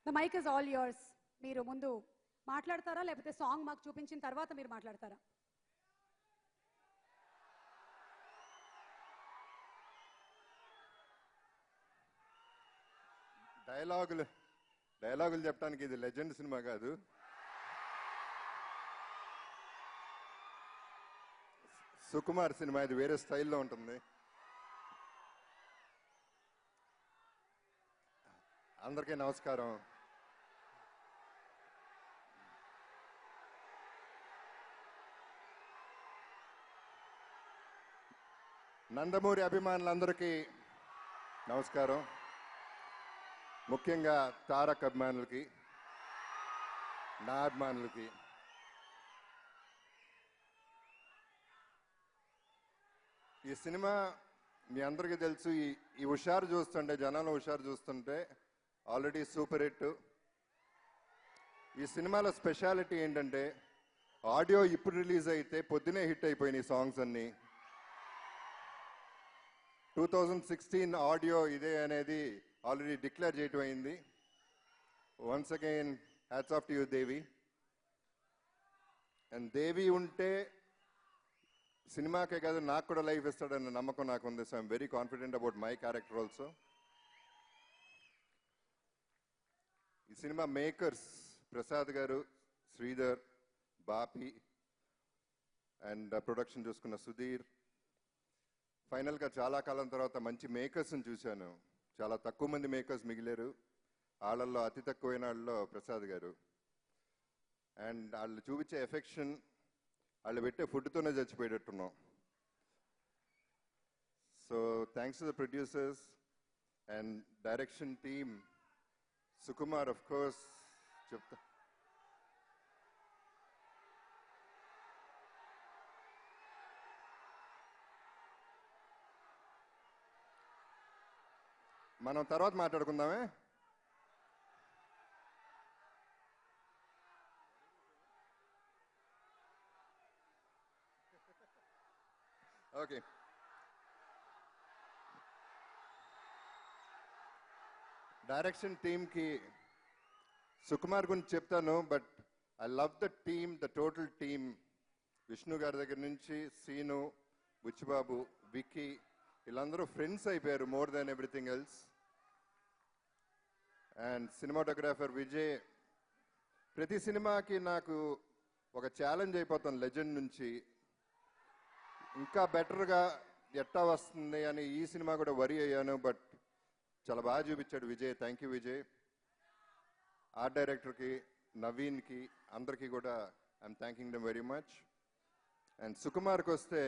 The mic is all yours. మీరు ముందు మాట్లాడతారా లేకపోతే సాంగ్ మాకు చూపించిన తర్వాత మీరు మాట్లాడతారా? డైలాగులు చెప్పడానికి ఇది లెజెండ్ సినిమా కాదు. సుకుమార్ సినిమా, ఇది వేరే స్టైల్లో ఉంటుంది. అందరికీ నమస్కారం. నందమూరి అభిమానులందరికీ నమస్కారం. ముఖ్యంగా తారక్ అభిమానులకి, నా అభిమానులకి. ఈ సినిమా మీ అందరికీ తెలుసు. ఈ హుషారు చూస్తుంటే, జనాల హుషారు చూస్తుంటే ఆల్రెడీ సూపర్ హిట్. ఈ సినిమాలో స్పెషాలిటీ ఏంటంటే ఆడియో ఇప్పుడు రిలీజ్ అయితే పొద్దునే హిట్ అయిపోయినాయి సాంగ్స్ అన్నీ. 2016 ఆడియో ఇదే అనేది ఆల్రెడీ డిక్లేర్ చేయటం అయింది. Once again hats off to you Devi. And Devi ఉంటే సినిమాకే కాదు నాకు కూడా లైఫ్ ఇస్తాడన్న నమ్మకం నాకు ఉంది. So I'm very confident about my character also. ఈ సినిమా మేకర్స్ ప్రసాద్ గారు, శ్రీధర్, బాపి అండ్ ప్రొడక్షన్ చూసుకున్న సుధీర్. ఫైనల్గా చాలా కాలం తర్వాత మంచి మేకర్స్ని చూశాను. చాలా తక్కువ మంది మేకర్స్ మిగిలారు. వాళ్ళల్లో అతి తక్కువైన వాళ్ళలో ప్రసాద్ గారు. అండ్ వాళ్ళు చూపించే ఎఫెక్షన్, వాళ్ళు పెట్టే ఫుడ్తోనే చచ్చిపోయేటట్టున్నాం. So thanks to the producers and direction team. Sukumar of course చెప్తా. మనం తర్వాత మాట్లాడుకుందామే. ఓకే, డైరెక్షన్ టీమ్కి సుకుమార్ గురించి చెప్తాను. But I love the team, the total team. Vishnu గారి దగ్గర నుంచి సీను, బుచ్చిబాబు, విక్కీ, వీళ్ళందరూ ఫ్రెండ్స్ అయిపోయారు more than everything else. And cinematographer Vijay. ప్రతి సినిమాకి నాకు ఒక ఛాలెంజ్ అయిపోతాను లెజెండ్ నుంచి. ఇంకా బెటర్గా ఎట్టా వస్తుంది అని ఈ సినిమా కూడా వరి అయ్యాను. బట్ చాలా బాగా చూపించాడు Vijay. Thank you Vijay. Art డైరెక్టర్కి, నవీన్కి, అందరికీ కూడా I'm thanking them very much. And సుకుమార్కి వస్తే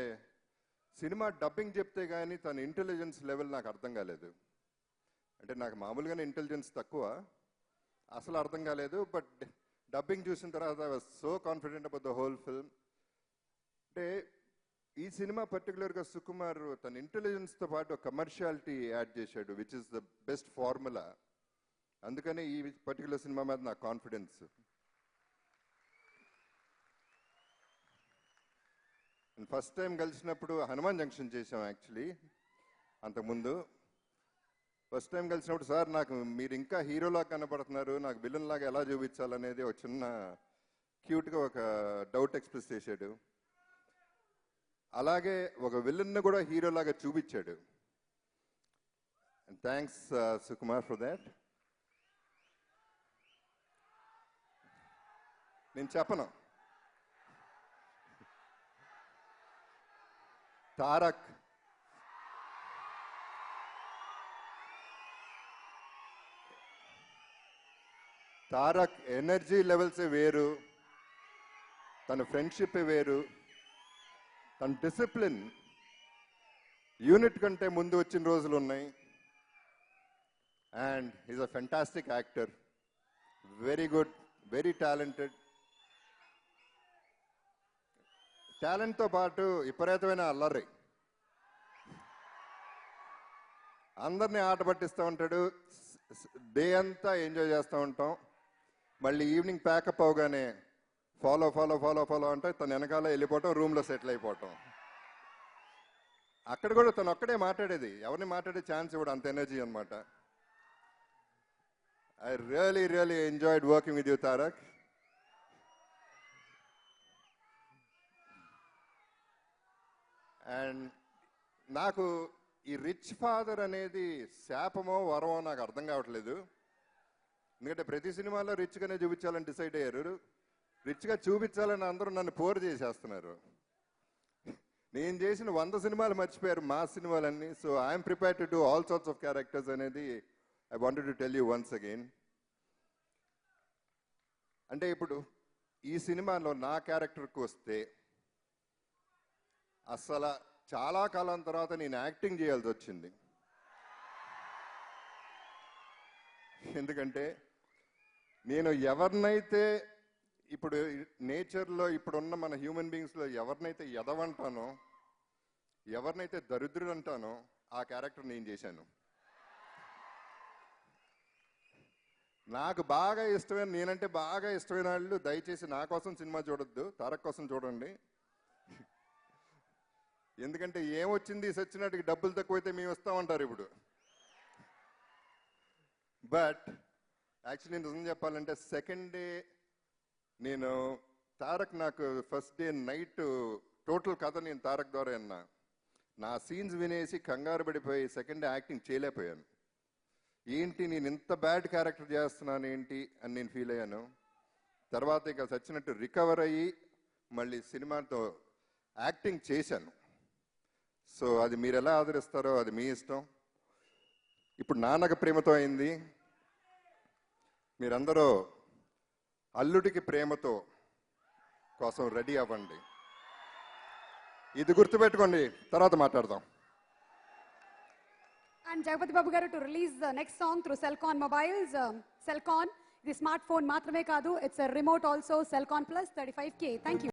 సినిమా డబ్బింగ్ చెప్తే కానీ తన ఇంటెలిజెన్స్ లెవెల్ నాకు అర్థం కాలేదు. అంటే నాకు మామూలుగానే ఇంటెలిజెన్స్ తక్కువ, అసలు అర్థం కాలేదు. బట్ డబ్బింగ్ చూసిన తర్వాత I was so confident about the whole film. అంటే ఈ సినిమా పర్టికులర్గా సుకుమార్ తన ఇంటెలిజెన్స్తో పాటు కమర్షియాలిటీ యాడ్ చేశాడు, which is the best formula. అందుకని ఈ పర్టికులర్ సినిమా మీద నాకు కాన్ఫిడెన్స్. ఫస్ట్ టైం కలిసినప్పుడు హనుమాన్ జంక్షన్ చేసాం యాక్చువల్లీ. అంతకుముందు ఫస్ట్ టైం కలిసినప్పుడు సార్ నాకు మీరు ఇంకా హీరోలాగా కనపడుతున్నారు, నాకు విలన్ లాగా ఎలా చూపించాలనేది ఒక చిన్న క్యూట్గా ఒక డౌట్ ఎక్స్ప్రెస్ చేశాడు. అలాగే ఒక విలన్ను కూడా హీరోలాగా చూపించాడు. Thanks Sukumar for that. నేను చెప్పను. తారక్ ఎనర్జీ లెవెల్సే వేరు, తన ఫ్రెండ్షిప్ వేరు, తన డిసిప్లిన్ యూనిట్ కంటే ముందు వచ్చిన రోజులు ఉన్నాయి. And is a fantastic actor, very good, very talented. టాలెంట్తో పాటు విపరీతమైన అల్లరి, అందరినీ ఆట పట్టిస్తూ ఉంటాడు. డే అంతా ఎంజాయ్ చేస్తూ ఉంటాం. మళ్ళీ ఈవినింగ్ ప్యాకప్ అవగానే ఫాలో ఫాలో ఫాలో ఫాలో అంటే తన వెనకాల వెళ్ళిపోవటం, రూమ్లో సెటిల్ అయిపోవటం. అక్కడ కూడా తను ఒక్కడే మాట్లాడేది, ఎవరిని మాట్లాడే ఛాన్స్ ఇవ్వడు, అంత ఎనర్జీ అనమాట. I really enjoyed working with you, Tarak. And నాకు ఈ రిచ్ ఫాదర్ అనేది శాపమో వరమో నాకు అర్థం కావట్లేదు. ఎందుకంటే ప్రతి సినిమాలో రిచ్గానే చూపించాలని డిసైడ్ అయ్యారు. రిచ్గా చూపించాలని అందరూ నన్ను పోరు చేసేస్తున్నారు. నేను చేసిన 100 సినిమాలు మర్చిపోయారు మా సినిమాలన్నీ. So I'm prepare to do all sorts of characters అనేది I wanted to tell you once again. అంటే ఇప్పుడు ఈ సినిమాలో నా క్యారెక్టర్కి వస్తే అసలు చాలా కాలం తర్వాత నేను యాక్టింగ్ చేయాల్సి వచ్చింది. ఎందుకంటే నేను ఎవరినైతే ఇప్పుడు నేచర్లో ఇప్పుడున్న మన హ్యూమన్ బీయింగ్స్లో ఎవరినైతే ఎదవంటానో, ఎవరినైతే దరిద్రుడు అంటానో ఆ క్యారెక్టర్ నేను చేశాను. నాకు బాగా ఇష్టమైన, నేనంటే బాగా ఇష్టమైన వాళ్ళు దయచేసి నా కోసం సినిమా చూడొద్దు, తారక్ కోసం చూడండి. ఎందుకంటే ఏమొచ్చింది సచ్చినట్టుకి డబ్బులు తక్కువైతే మేము ఇస్తామంటారు ఇప్పుడు. బట్ యాక్చువల్లీ నిజం చెప్పాలంటే సెకండ్ డే నేను తారక్, నాకు ఫస్ట్ డే నైట్ టోటల్ కథ నేను తారక్ ద్వారా విన్నా. నా సీన్స్ వినేసి కంగారు పడిపోయి సెకండ్ డే యాక్టింగ్ చేయలేకపోయాను. ఏంటి నేను ఇంత బ్యాడ్ క్యారెక్టర్ చేస్తున్నాను ఏంటి అని నేను ఫీల్ అయ్యాను. తర్వాత ఇక సచ్చినట్టు రికవర్ అయ్యి మళ్ళీ సినిమాతో యాక్టింగ్ చేశాను. సో అది మీరు ఎలా ఆదరిస్తారో అది మీ ఇష్టం. ఇప్పుడు నాన్నక ప్రేమతో అయింది, మీరందరూ అల్లుడికి ప్రేమతో కోసం రెడీ అవ్వండి. ఇది గుర్తుపెట్టుకోండి, తర్వాత మాట్లాడదాం. And Jagapati Babu garu to release the next song through Cellcon mobiles. Cellcon, the smartphone మాత్రమే కాదు, it's a remote also, Cellcon Plus 35K. Thank you.